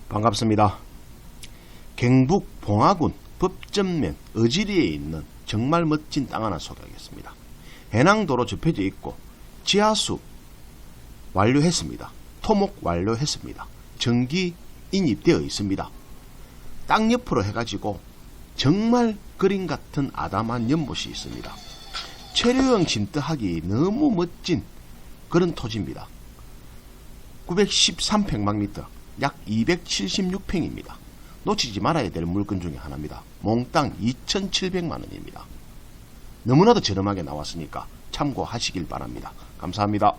반갑습니다. 경북 봉화군 법전면 어지리에 있는 정말 멋진 땅 하나 소개하겠습니다. 해낭도로 접혀져 있고 지하수 완료했습니다. 토목 완료했습니다. 전기 인입되어 있습니다. 땅 옆으로 해가지고 정말 그림 같은 아담한 연못이 있습니다. 체류형 침투하기 너무 멋진 그런 토지입니다. 913평방미터 약 276평입니다. 놓치지 말아야 될 물건 중에 하나입니다. 몽땅 2,700만원입니다. 너무나도 저렴하게 나왔으니까 참고하시길 바랍니다. 감사합니다.